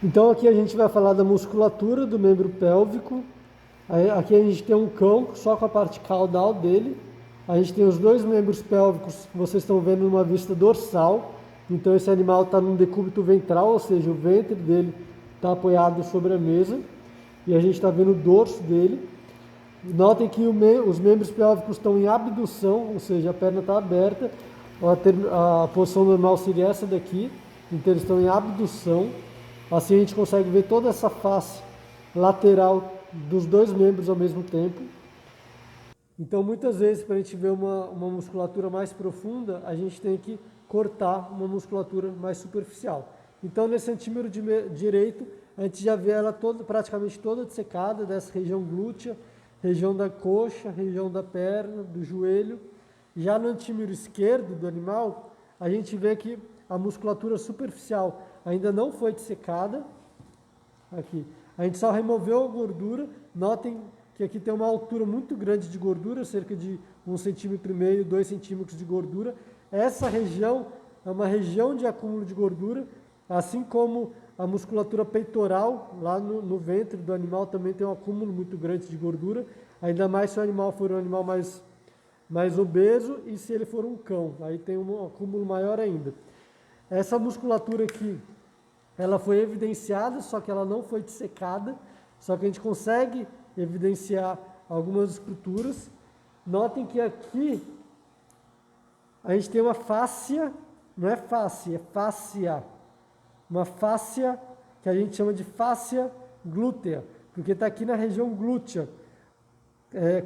Então aqui a gente vai falar da musculatura do membro pélvico. Aqui a gente tem um cão só com a parte caudal dele. A gente tem os dois membros pélvicos que vocês estão vendo numa vista dorsal. Então esse animal está num decúbito ventral, ou seja, o ventre dele está apoiado sobre a mesa. E a gente está vendo o dorso dele. Notem que os membros pélvicos estão em abdução, ou seja, a perna está aberta. A posição normal seria essa daqui. Então eles estão em abdução. Assim a gente consegue ver toda essa face lateral dos dois membros ao mesmo tempo. Então muitas vezes para a gente ver uma musculatura mais profunda, a gente tem que cortar uma musculatura mais superficial. Então nesse centímetro direito, a gente já vê ela praticamente toda dessecada, dessa região glútea, região da coxa, região da perna, do joelho. Já no antímero esquerdo do animal, a gente vê que a musculatura superficial ainda não foi dissecada. Aqui. A gente só removeu a gordura. Notem que aqui tem uma altura muito grande de gordura, cerca de 1,5 cm, 2 centímetros de gordura. Essa região é uma região de acúmulo de gordura, assim como a musculatura peitoral, lá no ventre do animal também tem um acúmulo muito grande de gordura, ainda mais se o animal for um animal mais obeso e se ele for um cão, aí tem um acúmulo maior ainda. Essa musculatura aqui, ela foi evidenciada, só que ela não foi dissecada, só que a gente consegue evidenciar algumas estruturas. Notem que aqui a gente tem uma fáscia, não é face, é fáscia. Uma fáscia que a gente chama de fáscia glútea, porque está aqui na região glútea,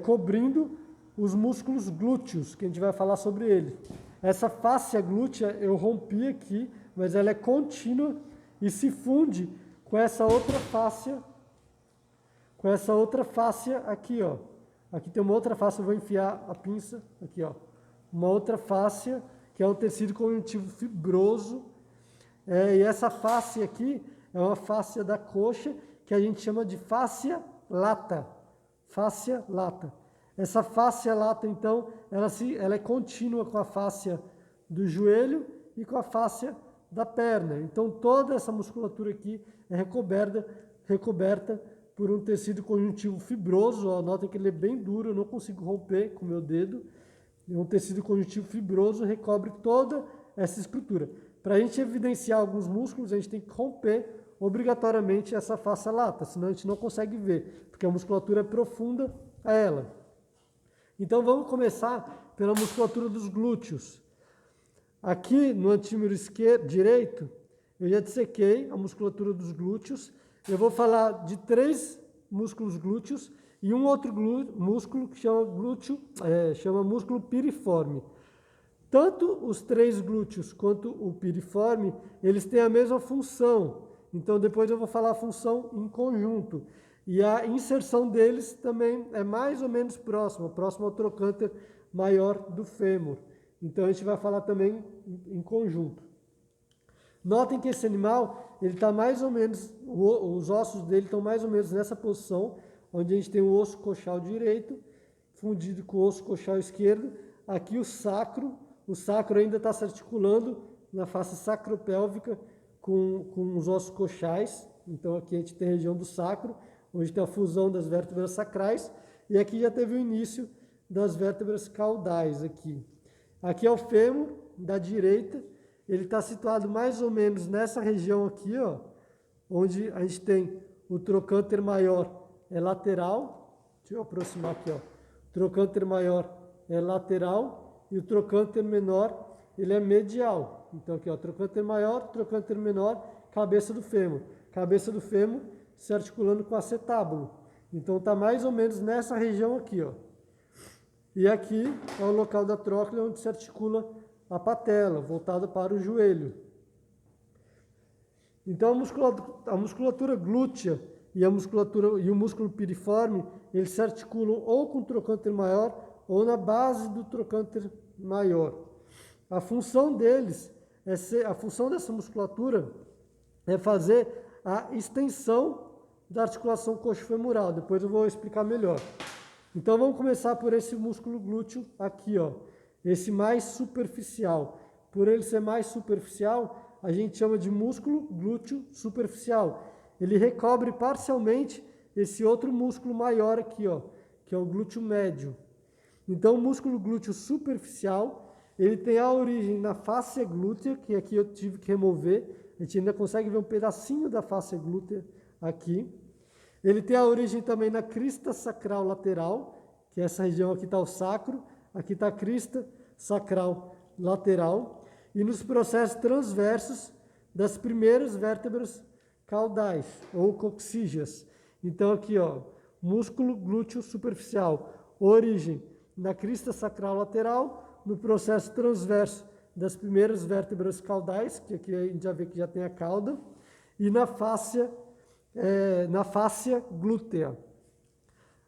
cobrindo os músculos glúteos, que a gente vai falar sobre ele. Essa fáscia glútea eu rompi aqui, mas ela é contínua e se funde com essa outra fáscia aqui, ó. Aqui tem uma outra fáscia, eu vou enfiar a pinça aqui, ó. Uma outra fáscia, que é um tecido conjuntivo fibroso. E essa fáscia aqui é uma fáscia da coxa, que a gente chama de fáscia lata. Fáscia lata. Essa fáscia lata, então, ela é contínua com a fáscia do joelho e com a fáscia da perna. Então, toda essa musculatura aqui é recoberta por um tecido conjuntivo fibroso. Ó, notem que ele é bem duro, eu não consigo romper com o meu dedo. Um tecido conjuntivo fibroso recobre toda essa estrutura. Para a gente evidenciar alguns músculos, a gente tem que romper obrigatoriamente essa fáscia lata, senão a gente não consegue ver, porque a musculatura é profunda a ela. Então vamos começar pela musculatura dos glúteos. Aqui no antímero direito, eu já dissequei a musculatura dos glúteos. Eu vou falar de 3 músculos glúteos e um outro músculo que chama músculo piriforme. Tanto os 3 glúteos quanto o piriforme, eles têm a mesma função. Então depois eu vou falar a função em conjunto. E a inserção deles também é mais ou menos próxima ao trocânter maior do fêmur. Então a gente vai falar também em conjunto. Notem que esse animal, ele está mais ou menos, os ossos dele estão mais ou menos nessa posição, onde a gente tem o osso coxal direito, fundido com o osso coxal esquerdo. Aqui o sacro ainda está se articulando na face sacropélvica com os ossos coxais. Então aqui a gente tem a região do sacro, onde tem a fusão das vértebras sacrais, e aqui já teve o início das vértebras caudais aqui. Aqui é o fêmur da direita, ele está situado mais ou menos nessa região aqui, ó, onde a gente tem o trocânter maior é lateral. Deixa eu aproximar aqui, ó. O trocânter maior é lateral e o trocânter menor ele é medial. Então aqui, ó, trocânter maior, trocânter menor, cabeça do fêmur. Cabeça do fêmur se articulando com o acetábulo. Então está mais ou menos nessa região aqui, ó. E aqui é o local da tróclea onde se articula a patela, voltada para o joelho. Então a musculatura glútea e o músculo piriforme, eles se articulam ou com o trocânter maior ou na base do trocânter maior. A função a função dessa musculatura é fazer a extensão da articulação coxofemoral. Depois eu vou explicar melhor. Então vamos começar por esse músculo glúteo aqui, ó. Esse mais superficial. Por ele ser mais superficial, a gente chama de músculo glúteo superficial. Ele recobre parcialmente esse outro músculo maior aqui, ó, que é o glúteo médio. Então, o músculo glúteo superficial, ele tem a origem na fáscia glútea, que aqui eu tive que remover. A gente ainda consegue ver um pedacinho da fáscia glútea aqui. Ele tem a origem também na crista sacral lateral, que essa região aqui está o sacro, aqui está a crista sacral lateral, e nos processos transversos das primeiras vértebras caudais, ou coxígeas. Então aqui, ó, músculo glúteo superficial, origem na crista sacral lateral, no processo transverso das primeiras vértebras caudais, que aqui a gente já vê que já tem a cauda, e na fáscia glútea.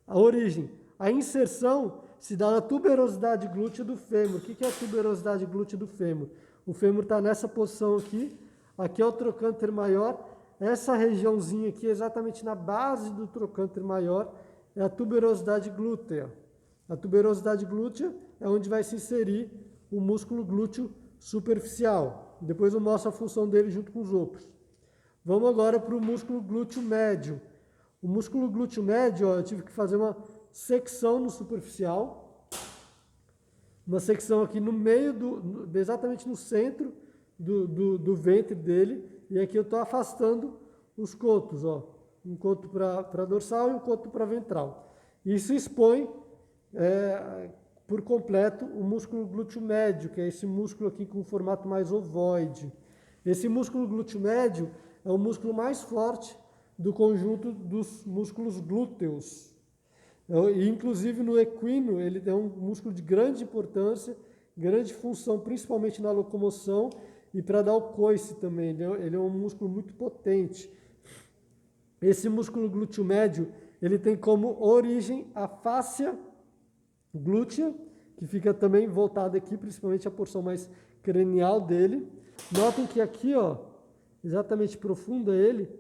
A origem. A inserção se dá na tuberosidade glútea do fêmur. O que é a tuberosidade glútea do fêmur? O fêmur está nessa posição aqui, aqui é o trocânter maior, essa regiãozinha aqui, exatamente na base do trocânter maior, é a tuberosidade glútea. A tuberosidade glútea é onde vai se inserir o músculo glúteo superficial. Depois eu mostro a função dele junto com os outros. Vamos agora para o músculo glúteo médio. O músculo glúteo médio, ó, eu tive que fazer uma secção no superficial. Uma secção aqui no meio, exatamente no centro do ventre dele. E aqui eu estou afastando os cotos, ó. Um coto para dorsal e um coto para ventral. Isso expõe por completo o músculo glúteo médio, que é esse músculo aqui com formato mais ovoide. Esse músculo glúteo médio é o músculo mais forte do conjunto dos músculos glúteos. E, inclusive no equino, ele é um músculo de grande importância, grande função, principalmente na locomoção e para dar o coice também. Ele é um músculo muito potente. Esse músculo glúteo médio, ele tem como origem a fáscia glútea, que fica também voltada aqui, principalmente a porção mais cranial dele. Notem que aqui, ó, exatamente profunda ele,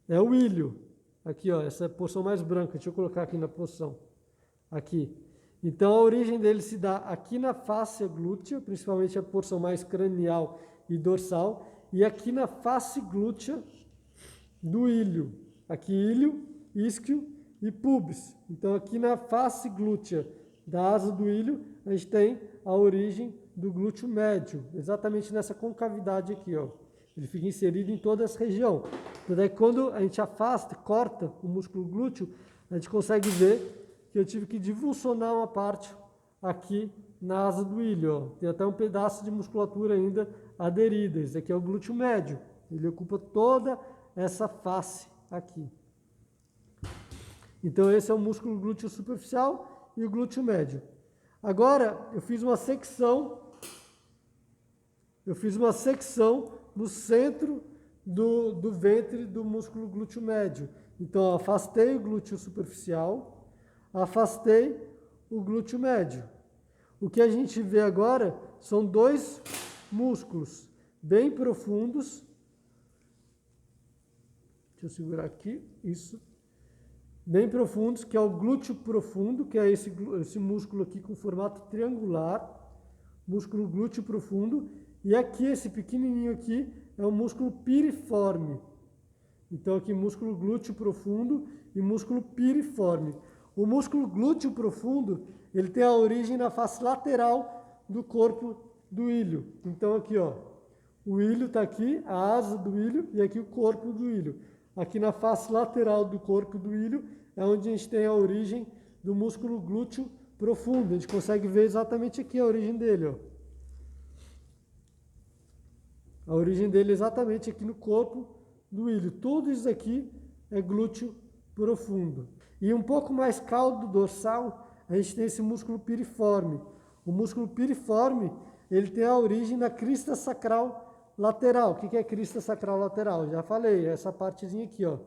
é o ilho. Aqui, ó, essa porção mais branca. Deixa eu colocar aqui na posição. Aqui. Então, a origem dele se dá aqui na fáscia glútea, principalmente a porção mais cranial e dorsal, e aqui na face glútea do ilho. Aqui ilho, isquio e pubis. Então, aqui na face glútea da asa do ilho, a gente tem a origem do glúteo médio, exatamente nessa concavidade aqui, ó. Ele fica inserido em toda essa região. Então, daí, quando a gente afasta, corta o músculo glúteo, a gente consegue ver que eu tive que divulsionar uma parte aqui na asa do ilho, ó. Tem até um pedaço de musculatura ainda aderida. Esse aqui é o glúteo médio. Ele ocupa toda essa face aqui. Então, esse é o músculo glúteo superficial e o glúteo médio. Agora, eu fiz uma secção no centro do ventre do músculo glúteo médio. Então, eu afastei o glúteo superficial, afastei o glúteo médio. O que a gente vê agora são dois músculos bem profundos. Deixa eu segurar aqui, isso. Bem profundos, que é o glúteo profundo, que é esse músculo aqui com formato triangular, músculo glúteo profundo, e aqui esse pequenininho aqui é o músculo piriforme. Então aqui músculo glúteo profundo e músculo piriforme. O músculo glúteo profundo, ele tem a origem na face lateral do corpo do ilho. Então aqui, ó, o ilho está aqui, a asa do ilho e aqui o corpo do ilho. Aqui na face lateral do corpo do ilho é onde a gente tem a origem do músculo glúteo profundo. A gente consegue ver exatamente aqui a origem dele, ó. A origem dele é exatamente aqui no corpo do ilho. Tudo isso aqui é glúteo profundo. E um pouco mais caldo dorsal, a gente tem esse músculo piriforme. O músculo piriforme, ele tem a origem na crista sacral lateral. O que é crista sacral lateral? Já falei, essa partezinha aqui, ó.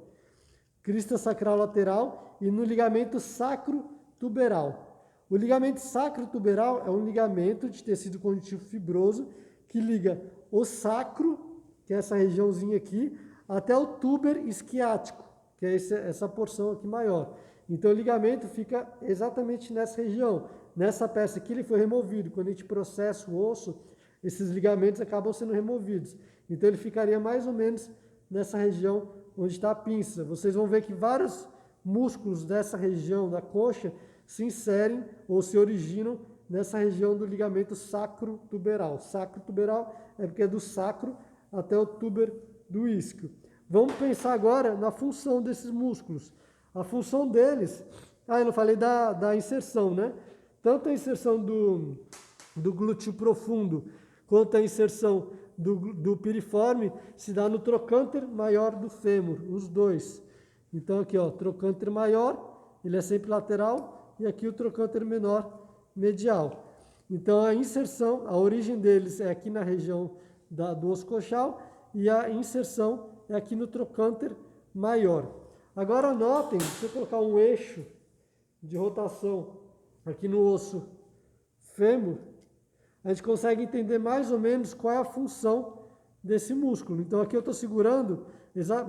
Crista sacral lateral e no ligamento sacro-tuberal. O ligamento sacro-tuberal é um ligamento de tecido conjuntivo fibroso que liga o sacro, que é essa regiãozinha aqui, até o túber isquiático, que é essa porção aqui maior. Então o ligamento fica exatamente nessa região. Nessa peça aqui ele foi removido. Quando a gente processa o osso, esses ligamentos acabam sendo removidos. Então ele ficaria mais ou menos nessa região onde está a pinça. Vocês vão ver que vários músculos dessa região da coxa se inserem ou se originam nessa região do ligamento sacrotuberal. Sacrotuberal é porque é do sacro até o túber do isquio. Vamos pensar agora na função desses músculos. A função deles... eu não falei da inserção, né? Tanto a inserção do glúteo profundo quanto a inserção do piriforme se dá no trocânter maior do fêmur, os dois. Então aqui, ó, trocânter maior, ele é sempre lateral, e aqui o trocânter menor, medial. Então a inserção, a origem deles é aqui na região do osso coxal, e a inserção é aqui no trocânter maior. Agora notem, se eu colocar um eixo de rotação aqui no osso fêmur, a gente consegue entender mais ou menos qual é a função desse músculo. Então aqui eu estou segurando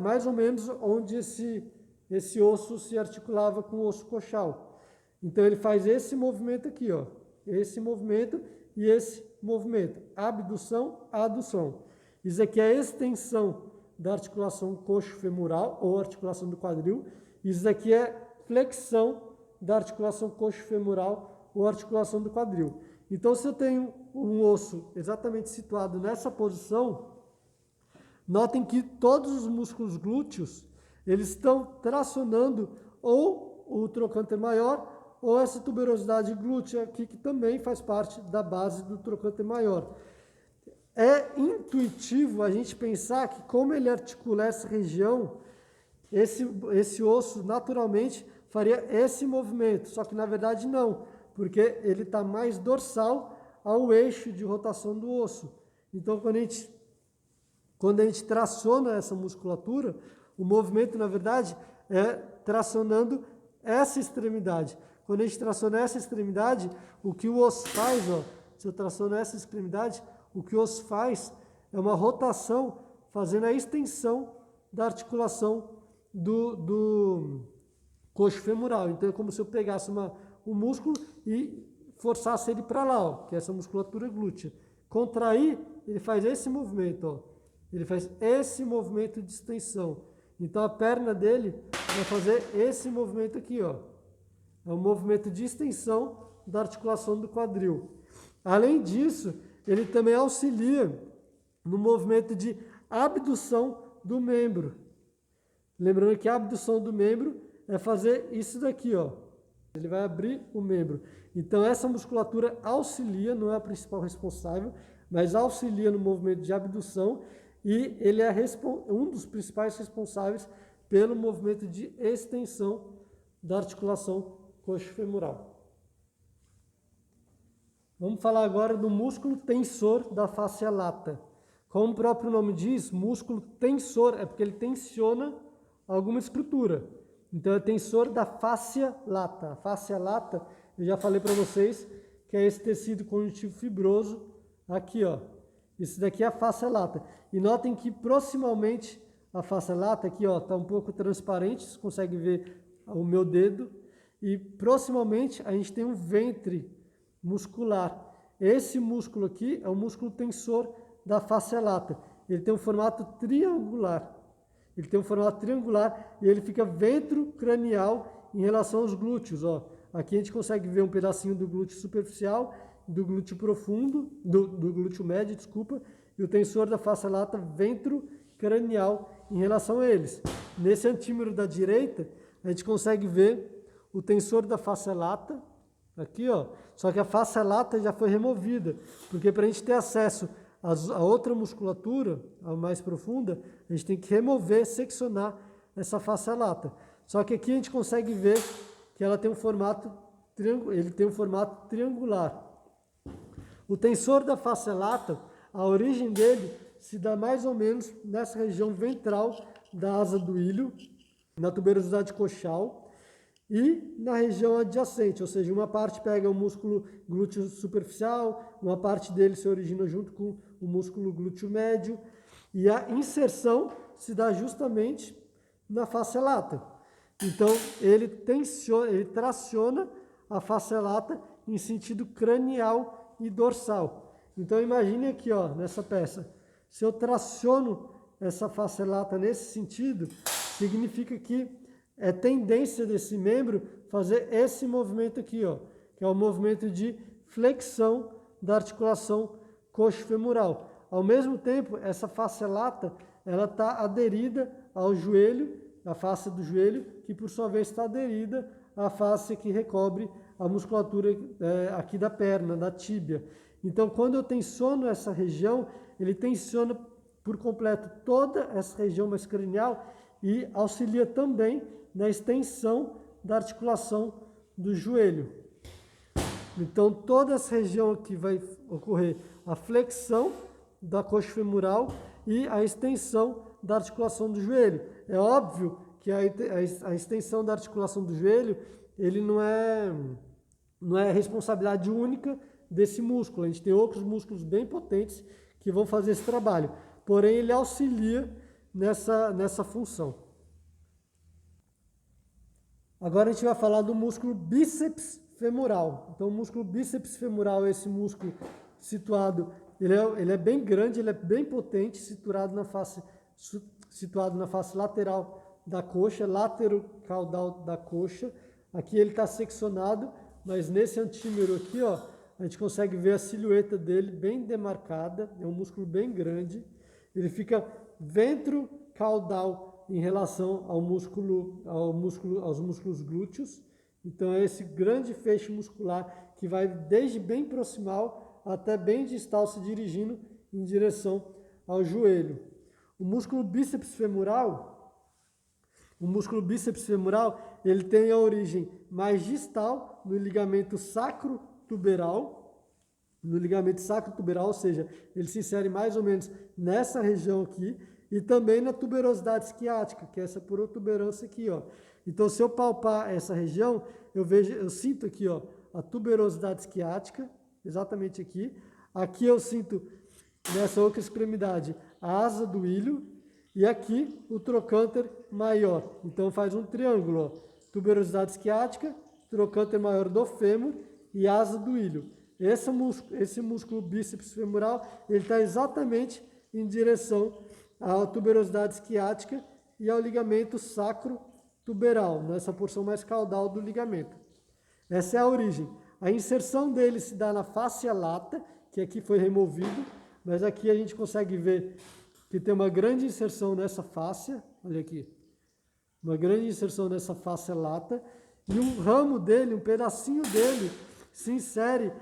mais ou menos onde esse osso se articulava com o osso coxal. Então ele faz esse movimento aqui, ó, esse movimento e esse movimento, abdução, adução. Isso aqui é a extensão da articulação coxo-femoral ou articulação do quadril. Isso aqui é flexão da articulação coxo-femoral ou articulação do quadril. Então, se eu tenho um osso exatamente situado nessa posição, notem que todos os músculos glúteos, eles estão tracionando ou o trocânter maior ou essa tuberosidade glútea aqui, que também faz parte da base do trocânter maior. É intuitivo a gente pensar que como ele articula essa região, esse osso naturalmente faria esse movimento, só que na verdade não, porque ele está mais dorsal ao eixo de rotação do osso. Então quando a gente traciona essa musculatura, o movimento na verdade é tracionando essa extremidade. Quando a gente traciona essa extremidade, o que o osso faz, ó, se eu traciono essa extremidade, o que o osso faz é uma rotação fazendo a extensão da articulação do coxo femoral. Então é como se eu pegasse um músculo e forçasse ele para lá, ó, que é essa musculatura glútea. Contrair, ele faz esse movimento, ó. Ele faz esse movimento de extensão. Então a perna dele vai fazer esse movimento aqui, ó. É um movimento de extensão da articulação do quadril. Além disso, ele também auxilia no movimento de abdução do membro. Lembrando que a abdução do membro é fazer isso daqui, ó. Ele vai abrir o membro. Então essa musculatura auxilia, não é a principal responsável, mas auxilia no movimento de abdução e ele é um dos principais responsáveis pelo movimento de extensão da articulação coxo-femoral. Vamos falar agora do músculo tensor da fáscia lata. Como o próprio nome diz, músculo tensor é porque ele tensiona alguma estrutura. Então é tensor da fáscia lata. A fáscia lata, eu já falei para vocês, que é esse tecido conjuntivo fibroso aqui, ó. Isso daqui é a fáscia lata. E notem que proximalmente a fáscia lata aqui, ó, está um pouco transparente, vocês conseguem ver o meu dedo. E proximalmente a gente tem um ventre muscular. Esse músculo aqui é o músculo tensor da fáscia lata. Ele tem um formato triangular. Ele tem um formato triangular e ele fica ventrocranial em relação aos glúteos, ó. Aqui a gente consegue ver um pedacinho do glúteo superficial, do glúteo profundo, do glúteo médio, desculpa, e o tensor da fáscia lata ventrocranial em relação a eles. Nesse antímero da direita, a gente consegue ver o tensor da fáscia lata, aqui, ó, só que a fáscia lata já foi removida, porque para a gente ter acesso a outra musculatura, a mais profunda, a gente tem que remover, seccionar essa fáscia lata. Só que aqui a gente consegue ver que ela tem um formato triangular. O tensor da fáscia lata, a origem dele se dá mais ou menos nessa região ventral da asa do ilho, na tuberosidade coxal, e na região adjacente, ou seja, uma parte pega o músculo glúteo superficial, uma parte dele se origina junto com o músculo glúteo médio, e a inserção se dá justamente na fáscia lata. Então, ele traciona a fáscia lata em sentido cranial e dorsal. Então imagine aqui, ó, nessa peça. Se eu traciono essa face lata nesse sentido, significa que é tendência desse membro fazer esse movimento aqui, ó, que é o movimento de flexão da articulação coxo-femoral. Ao mesmo tempo, essa face lata, ela está aderida ao joelho, a face do joelho, que por sua vez está aderida à face que recobre a musculatura aqui da perna, da tíbia. Então, quando eu tensiono essa região, ele tensiona por completo toda essa região mais cranial e auxilia também na extensão da articulação do joelho. Então, toda essa região aqui vai ocorrer a flexão da coxa femoral e a extensão da articulação do joelho. É óbvio que a extensão da articulação do joelho, ele não é responsabilidade única desse músculo. A gente tem outros músculos bem potentes que vão fazer esse trabalho. Porém, ele auxilia nessa função. Agora a gente vai falar do músculo bíceps femoral. Então, o músculo bíceps femoral é esse músculo situado, ele é bem grande, ele é bem potente, situado na face lateral da coxa, látero-caudal da coxa. Aqui ele está seccionado, mas nesse antímero aqui, ó, a gente consegue ver a silhueta dele bem demarcada, é um músculo bem grande. Ele fica ventro-caudal em relação aos músculos glúteos. Então é esse grande feixe muscular que vai desde bem proximal até bem distal, se dirigindo em direção ao joelho. O músculo bíceps femoral, ele tem a origem mais distal no ligamento sacro-tuberal, ou seja, ele se insere mais ou menos nessa região aqui, e também na tuberosidade isquiática, que é essa protuberância aqui, ó. Então, se eu palpar essa região, eu sinto aqui, ó, a tuberosidade isquiática, exatamente aqui. Aqui eu sinto, nessa outra extremidade, a asa do ilho, e aqui o trocânter maior. Então, faz um triângulo, ó. Tuberosidade isquiática, trocânter maior do fêmur e asa do ilho. Esse músculo bíceps femoral, ele está exatamente em direção à tuberosidade isquiática e ao ligamento sacro-tuberal, nessa porção mais caudal do ligamento. Essa é a origem. A inserção dele se dá na fáscia lata, que aqui foi removido, mas aqui a gente consegue ver que tem uma grande inserção nessa fáscia, olha aqui, uma grande inserção nessa fáscia lata, e um ramo dele, um pedacinho dele, se insere,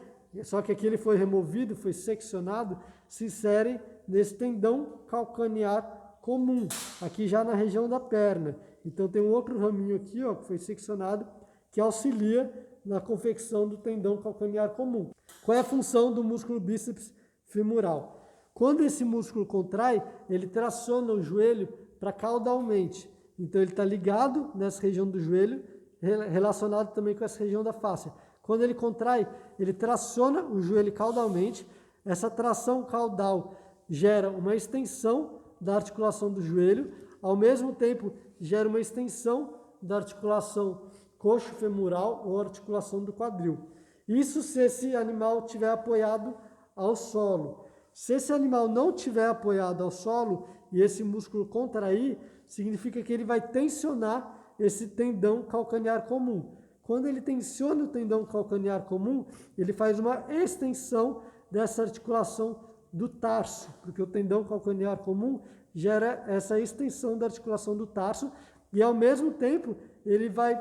só que aqui ele foi removido, foi seccionado, se insere nesse tendão calcanear comum, aqui já na região da perna. Então tem um outro raminho aqui, ó, que foi seccionado, que auxilia na confecção do tendão calcanear comum. Qual é a função do músculo bíceps femoral? Quando esse músculo contrai, ele traciona o joelho para caudalmente. Então ele está ligado nessa região do joelho, relacionado também com essa região da fáscia. Quando ele contrai, ele traciona o joelho caudalmente. Essa tração caudal gera uma extensão da articulação do joelho, ao mesmo tempo gera uma extensão da articulação coxo-femoral ou articulação do quadril. Isso se esse animal estiver apoiado ao solo. Se esse animal não estiver apoiado ao solo e esse músculo contrair, significa que ele vai tensionar esse tendão calcanear comum. Quando ele tensiona o tendão calcanear comum, ele faz uma extensão dessa articulação do tarso, porque o tendão calcanear comum gera essa extensão da articulação do tarso e, ao mesmo tempo, ele vai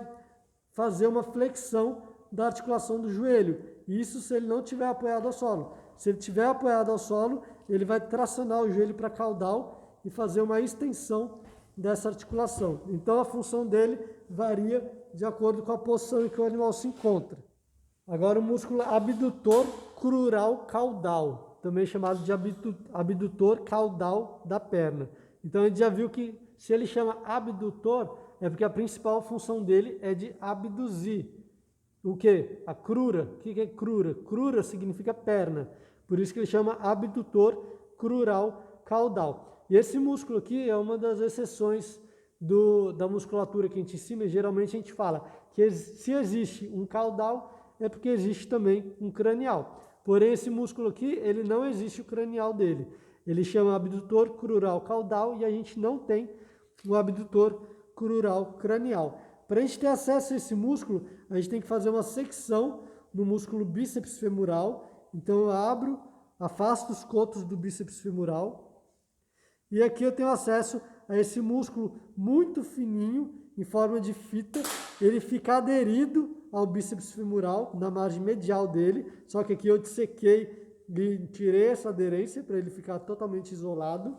fazer uma flexão da articulação do joelho. Isso se ele não estiver apoiado ao solo. Se ele estiver apoiado ao solo, ele vai tracionar o joelho para caudal e fazer uma extensão dessa articulação. Então, a função dele varia de acordo com a posição em que o animal se encontra. Agora, o músculo abdutor crural caudal, também chamado de abdutor caudal da perna. Então, a gente já viu que se ele chama abdutor, é porque a principal função dele é de abduzir. O quê? A crura. O que é crura? Crura significa perna. Por isso que ele chama abdutor crural caudal. E esse músculo aqui é uma das exceções da musculatura que a gente ensina. Geralmente a gente fala que se existe um caudal, é porque existe também um cranial. Porém, esse músculo aqui, ele não existe o cranial dele. Ele chama abdutor crural caudal e a gente não tem o abdutor crural cranial. Para a gente ter acesso a esse músculo, a gente tem que fazer uma secção no músculo bíceps femoral. Então eu afasto os cotos do bíceps femoral. E aqui eu tenho acesso a esse músculo muito fininho, em forma de fita. Ele fica aderido ao bíceps femoral, na margem medial dele. Só que aqui eu dissequei e tirei essa aderência para ele ficar totalmente isolado.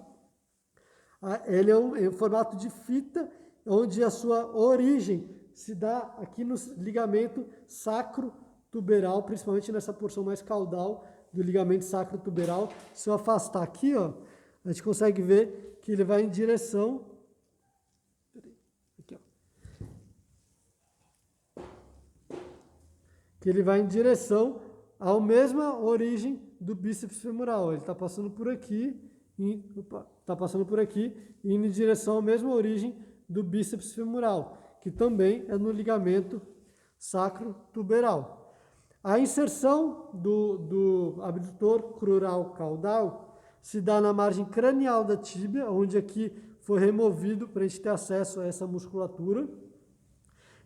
Ele é um formato de fita, onde a sua origem se dá aqui no ligamento sacro-tuberal, principalmente nessa porção mais caudal do ligamento sacro-tuberal. Se eu afastar aqui, ó, a gente consegue ver que ele vai em direção... Aqui, ó. Que ele vai em direção à mesma origem do bíceps femoral. Ele está passando por aqui, e indo em direção à mesma origem do bíceps femoral, que também é no ligamento sacro-tuberal. A inserção do abdutor crural caudal se dá na margem cranial da tíbia, onde aqui foi removido para a gente ter acesso a essa musculatura,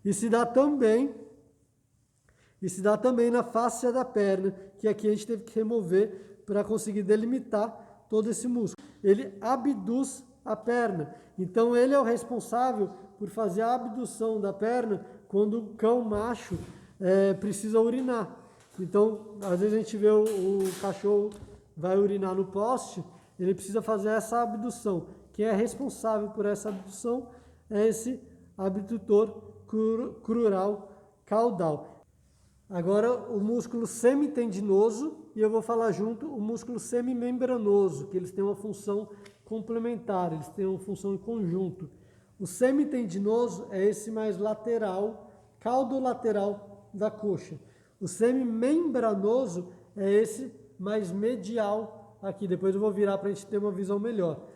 e se dá também na fáscia da perna, que aqui a gente teve que remover para conseguir delimitar todo esse músculo. Ele abduz a perna. Então ele é o responsável por fazer a abdução da perna quando o cão macho precisa urinar. Então, às vezes a gente vê o cachorro vai urinar no poste, ele precisa fazer essa abdução. Quem é responsável por essa abdução é esse abdutor crural caudal. Agora o músculo semitendinoso, e eu vou falar junto o músculo semimembranoso, que eles têm uma função complementar, eles têm uma função em conjunto. O semitendinoso é esse mais lateral, caudolateral da coxa. O semimembranoso é esse mais medial aqui. Depois eu vou virar para a gente ter uma visão melhor.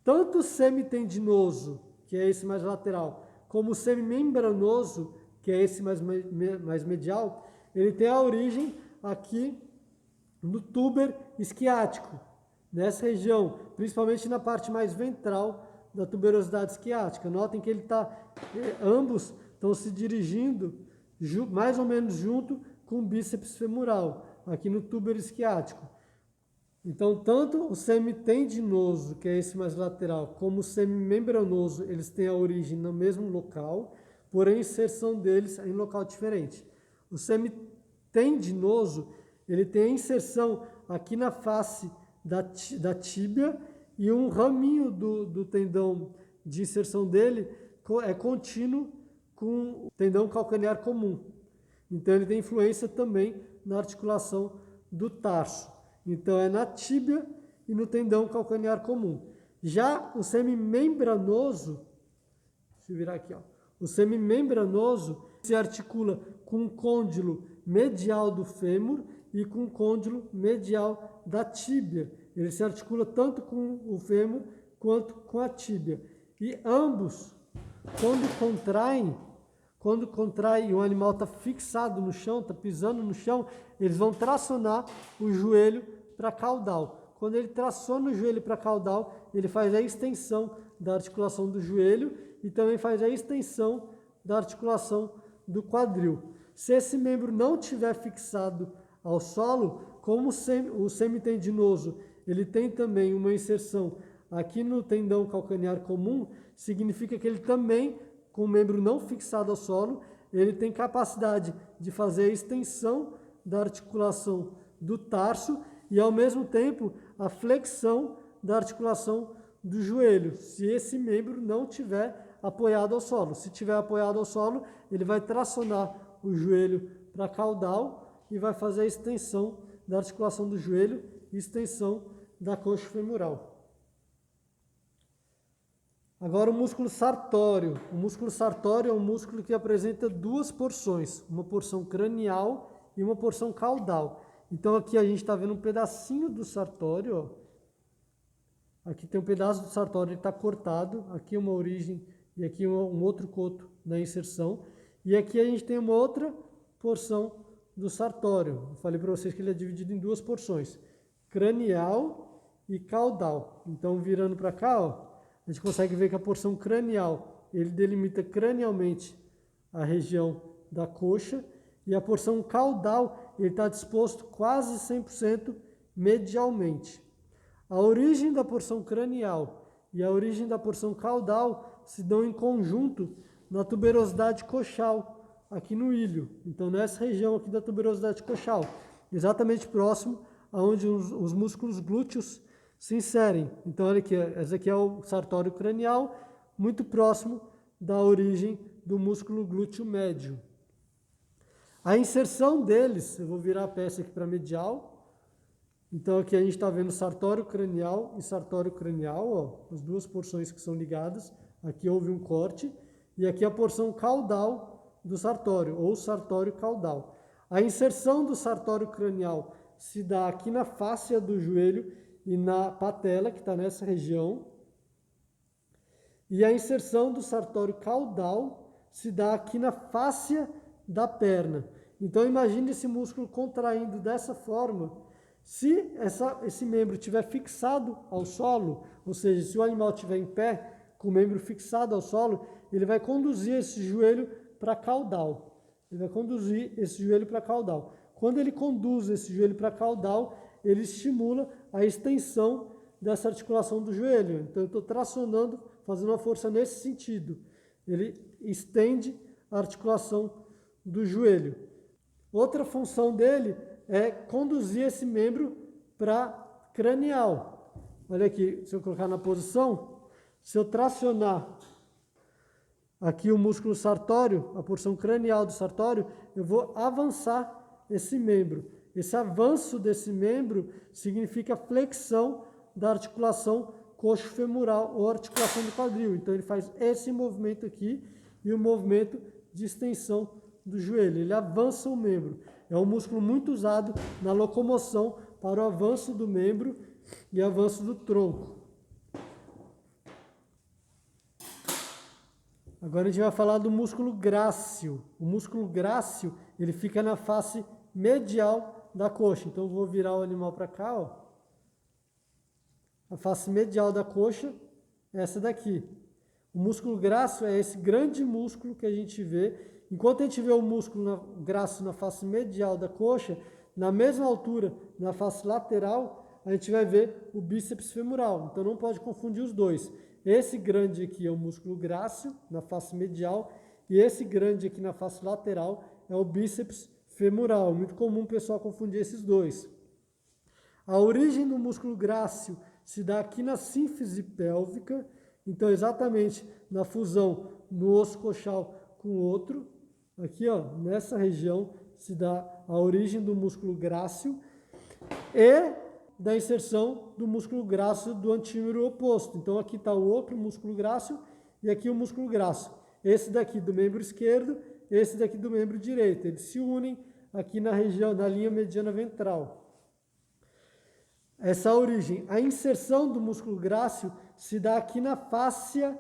Tanto o semitendinoso, que é esse mais lateral, como o semimembranoso, que é esse mais medial, ele tem a origem aqui no túber isquiático, nessa região, principalmente na parte mais ventral da tuberosidade isquiática. Notem que ambos estão se dirigindo mais ou menos junto com o bíceps femoral, aqui no túber isquiático. Então, tanto o semitendinoso, que é esse mais lateral, como o semimembranoso, eles têm a origem no mesmo local, porém a inserção deles é em local diferente. O semitendinoso, ele tem a inserção aqui na face da tíbia, e um raminho do tendão de inserção dele é contínuo com o tendão calcanear comum. Então ele tem influência também na articulação do tarso. Então é na tíbia e no tendão calcanear comum. Já o semimembranoso, deixa eu virar aqui, ó. O semimembranoso se articula com o côndilo medial do fêmur e com o côndilo medial da tíbia. Ele se articula tanto com o fêmur quanto com a tíbia. E ambos, quando contraem, o animal está fixado no chão, está pisando no chão, eles vão tracionar o joelho para caudal. Quando ele traciona o joelho para caudal, ele faz a extensão da articulação do joelho e também faz a extensão da articulação do quadril. Se esse membro não estiver fixado ao solo, como o semitendinoso, ele tem também uma inserção aqui no tendão calcanear comum, significa que ele também, com o membro não fixado ao solo, ele tem capacidade de fazer a extensão da articulação do tarso e, ao mesmo tempo, a flexão da articulação do joelho, se esse membro não tiver apoiado ao solo. Se tiver apoiado ao solo, ele vai tracionar o joelho para caudal e vai fazer a extensão da articulação do joelho e extensão da coxa femoral. Agora o músculo sartório. O músculo sartório é um músculo que apresenta duas porções, uma porção cranial e uma porção caudal. Então aqui a gente está vendo um pedacinho do sartório, ó. Aqui tem um pedaço do sartório, ele está cortado, aqui uma origem e aqui um outro coto da inserção. E aqui a gente tem uma outra porção do sartório. Eu falei para vocês que ele é dividido em duas porções, cranial e caudal. Então, virando para cá, ó, a gente consegue ver que a porção cranial, ele delimita cranialmente a região da coxa, e a porção caudal, ele está disposto quase 100% medialmente. A origem da porção cranial e a origem da porção caudal se dão em conjunto na tuberosidade coxal, aqui no ilho. Então, nessa região aqui da tuberosidade coxal, exatamente próximo aonde os músculos glúteos se inserem. Então, olha aqui, esse aqui é o sartório cranial, muito próximo da origem do músculo glúteo médio. A inserção deles, eu vou virar a peça aqui para medial. Então, aqui a gente está vendo sartório cranial e sartório cranial, ó, as duas porções que são ligadas. Aqui houve um corte. E aqui a porção caudal do sartório, ou sartório caudal. A inserção do sartório cranial se dá aqui na fáscia do joelho e na patela, que está nessa região. E a inserção do sartório caudal se dá aqui na fáscia da perna. Então, imagine esse músculo contraindo dessa forma. Se esse membro estiver fixado ao solo, ou seja, se o animal estiver em pé, com o membro fixado ao solo, ele vai conduzir esse joelho para caudal. Ele vai conduzir esse joelho para caudal. Quando ele conduz esse joelho para caudal, ele estimula a extensão dessa articulação do joelho. Então, eu estou tracionando, fazendo uma força nesse sentido. Ele estende a articulação do joelho. Outra função dele é conduzir esse membro para cranial. Olha aqui, se eu colocar na posição, se eu tracionar aqui o músculo sartório, a porção cranial do sartório, eu vou avançar esse membro. Esse avanço desse membro significa flexão da articulação coxo-femoral ou articulação do quadril. Então, ele faz esse movimento aqui e o movimento de extensão do joelho. Ele avança o membro. É um músculo muito usado na locomoção para o avanço do membro e avanço do tronco. Agora a gente vai falar do músculo grácil. O músculo grácil, ele fica na face medial da coxa. Então, eu vou virar o animal para cá, ó. A face medial da coxa é essa daqui. O músculo grácil é esse grande músculo que a gente vê. Enquanto a gente vê o músculo grácil na face medial da coxa, na mesma altura, na face lateral, a gente vai ver o bíceps femoral. Então, não pode confundir os dois. Esse grande aqui é o músculo grácil, na face medial, e esse grande aqui na face lateral é o bíceps femoral. Muito comum o pessoal confundir esses dois. A origem do músculo grácil se dá aqui na sínfise pélvica, então exatamente na fusão no osso coxal com o outro. Aqui, ó, nessa região se dá a origem do músculo grácil e da inserção do músculo grácil do antímero oposto. Então, aqui está o outro músculo grácil e aqui o músculo grácil. Esse daqui do membro esquerdo, esse daqui do membro direito. Eles se unem aqui na região, na linha mediana ventral. Essa origem. A inserção do músculo grácil se dá aqui na fáscia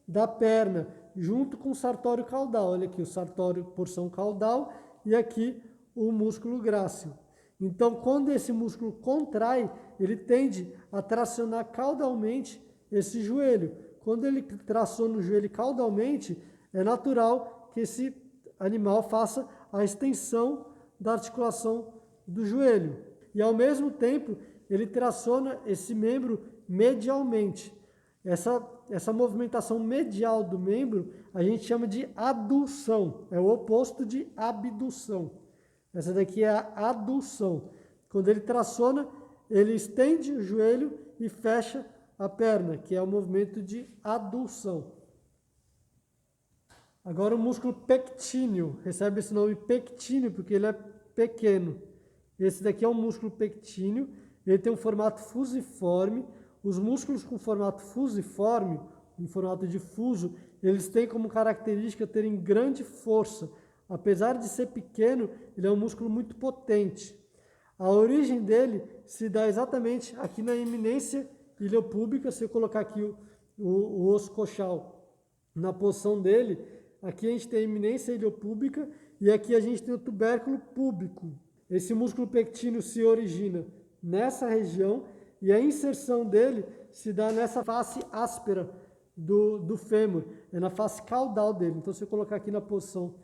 da perna, junto com o sartório caudal. Olha aqui o sartório, porção caudal, e aqui o músculo grácil. Então, quando esse músculo contrai, ele tende a tracionar caudalmente esse joelho. Quando ele traciona o joelho caudalmente, é natural que esse animal faça a extensão da articulação do joelho. E, ao mesmo tempo, ele traciona esse membro medialmente. Essa movimentação medial do membro, a gente chama de adução. É o oposto de abdução. Essa daqui é a adução. Quando ele traciona, ele estende o joelho e fecha a perna, que é o movimento de adução. Agora o músculo pectíneo, recebe esse nome pectíneo porque ele é pequeno. Esse daqui é o músculo pectíneo, ele tem um formato fusiforme. Os músculos com formato fusiforme, em formato de fuso, eles têm como característica terem grande força. Apesar de ser pequeno, ele é um músculo muito potente. A origem dele se dá exatamente aqui na eminência iliopúbica. Se eu colocar aqui o osso coxal na posição dele, aqui a gente tem a eminência iliopúbica e aqui a gente tem o tubérculo púbico. Esse músculo pectíneo se origina nessa região e a inserção dele se dá nessa face áspera do fêmur, é na face caudal dele. Então, se eu colocar aqui na posição,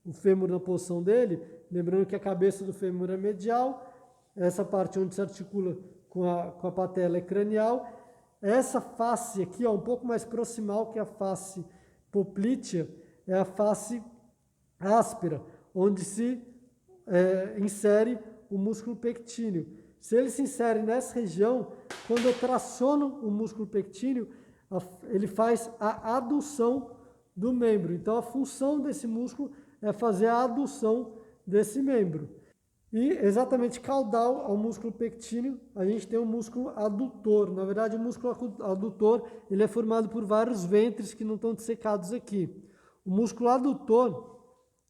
o fêmur na posição dele, lembrando que a cabeça do fêmur é medial, essa parte onde se articula com a patela é cranial, essa face aqui, ó, um pouco mais proximal que a face poplítea, é a face áspera, onde se insere o músculo pectíneo. Se ele se insere nessa região, quando eu traciono o músculo pectíneo, ele faz a adução do membro. Então, a função desse músculo é fazer a adução desse membro. E exatamente caudal ao músculo pectíneo, a gente tem o músculo adutor. Na verdade, o músculo adutor ele é formado por vários ventres que não estão dissecados aqui. O músculo adutor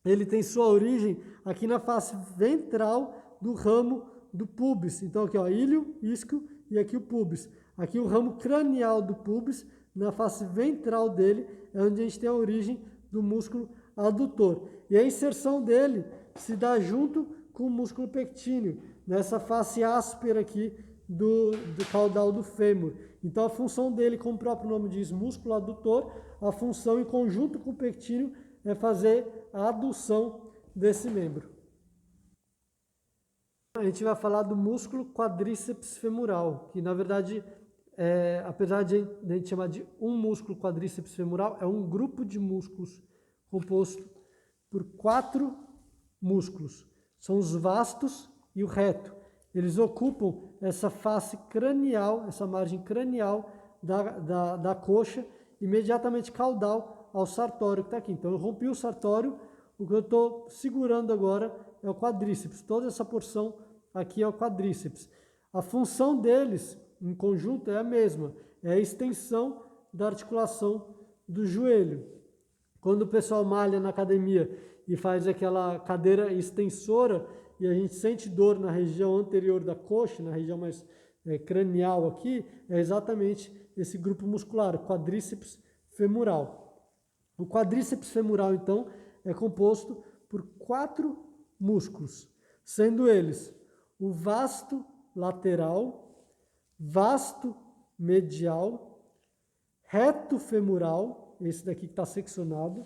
ele tem sua origem aqui na face ventral do ramo do pubis. Então aqui, ó, ilho, isquio e aqui o pubis. Aqui o ramo cranial do pubis, na face ventral dele, é onde a gente tem a origem do músculo adutor. E a inserção dele se dá junto com o músculo pectíneo, nessa face áspera aqui do caudal do fêmur. Então a função dele, como o próprio nome diz, músculo adutor, a função em conjunto com o pectíneo é fazer a adução desse membro. A gente vai falar do músculo quadríceps femoral, que na verdade, apesar de a gente chamar de um músculo quadríceps femoral, é um grupo de músculos composto por 4 músculos. São os vastos e o reto. Eles ocupam essa face cranial, essa margem cranial da coxa, imediatamente caudal ao sartório que está aqui. Então eu rompi o sartório, o que eu estou segurando agora é o quadríceps. Toda essa porção aqui é o quadríceps. A função deles, em conjunto, é a mesma. É a extensão da articulação do joelho. Quando o pessoal malha na academia e faz aquela cadeira extensora e a gente sente dor na região anterior da coxa, na região mais cranial aqui, é exatamente esse grupo muscular, o quadríceps femoral. O quadríceps femoral, então, é composto por 4 músculos, sendo eles o vasto lateral, vasto medial, reto femoral, esse daqui que está seccionado.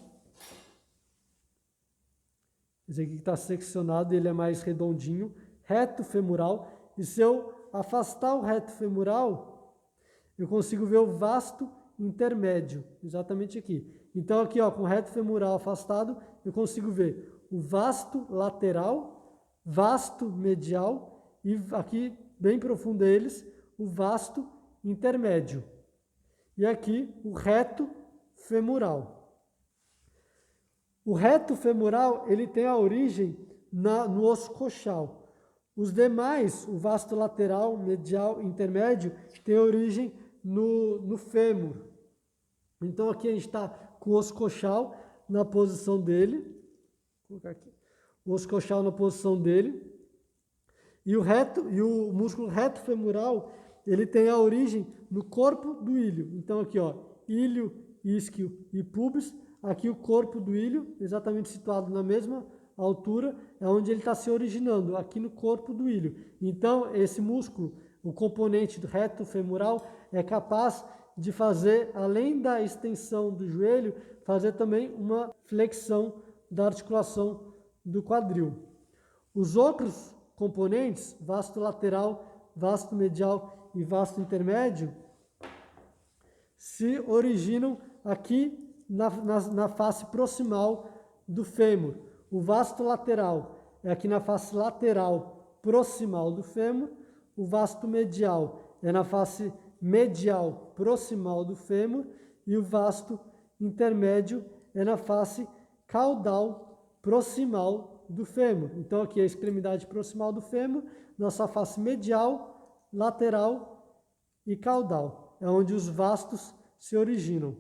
Esse aqui que está seccionado, ele é mais redondinho, reto femoral. E se eu afastar o reto femoral, eu consigo ver o vasto intermédio, exatamente aqui. Então aqui, ó, com o reto femoral afastado, eu consigo ver o vasto lateral, vasto medial e aqui, bem profundo eles, o vasto intermédio. E aqui, o reto femoral. O reto femoral, ele tem a origem no osso coxal. Os demais, o vasto lateral, medial, intermédio, tem origem no fêmur. Então aqui a gente está com o osso coxal na posição dele. Vou colocar aqui. O osso coxal na posição dele. E o músculo reto femoral, ele tem a origem no corpo do ilho. Então aqui, ó, ilho, isquio e pubis. Aqui o corpo do ilho, exatamente situado na mesma altura, é onde ele está se originando, aqui no corpo do ilho. Então, esse músculo, o componente do reto femoral, é capaz de fazer, além da extensão do joelho, fazer também uma flexão da articulação do quadril. Os outros componentes, vasto lateral, vasto medial e vasto intermédio, se originam aqui na face proximal do fêmur. O vasto lateral é aqui na face lateral proximal do fêmur. O vasto medial é na face medial proximal do fêmur. E o vasto intermédio é na face caudal proximal do fêmur. Então aqui é a extremidade proximal do fêmur, nossa face medial, lateral e caudal. É onde os vastos se originam.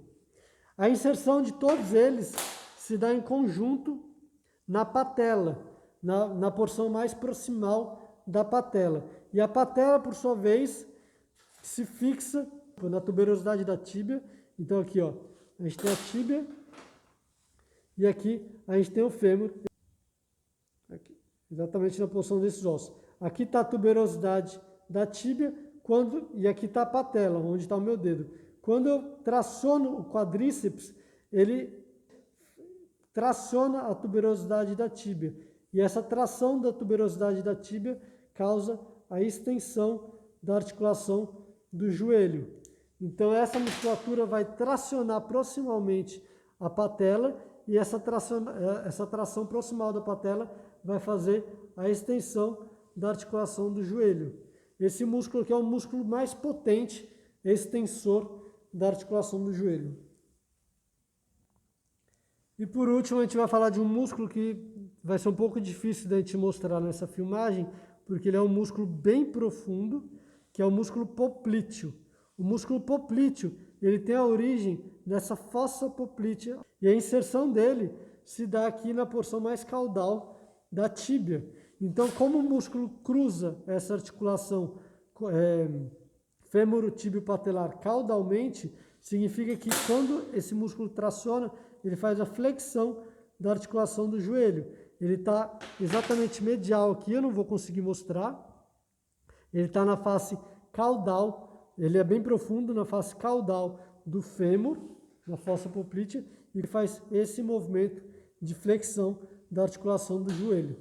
A inserção de todos eles se dá em conjunto na patela, na porção mais proximal da patela. E a patela, por sua vez, se fixa na tuberosidade da tíbia. Então aqui, ó, a gente tem a tíbia e aqui a gente tem o fêmur. exatamente na posição desses ossos. Aqui está a tuberosidade da tíbia, e aqui está a patela, onde está o meu dedo. Quando eu traciono o quadríceps, ele traciona a tuberosidade da tíbia. E essa tração da tuberosidade da tíbia causa a extensão da articulação do joelho. Então essa musculatura vai tracionar proximalmente a patela e essa tração proximal da patela vai fazer a extensão da articulação do joelho. Esse músculo aqui é o músculo mais potente, extensor da articulação do joelho. E por último, a gente vai falar de um músculo que vai ser um pouco difícil da gente mostrar nessa filmagem, porque ele é um músculo bem profundo, que é o músculo poplíteo. O músculo poplíteo, ele tem a origem nessa fossa poplítea, e a inserção dele se dá aqui na porção mais caudal da tíbia. Então, como o músculo cruza essa articulação fêmuro-tíbio-patelar caudalmente, significa que quando esse músculo traciona, ele faz a flexão da articulação do joelho. Ele está exatamente medial aqui, eu não vou conseguir mostrar. Ele está na face caudal, ele é bem profundo na face caudal do fêmur, na fossa poplítea, e faz esse movimento de flexão da articulação do joelho.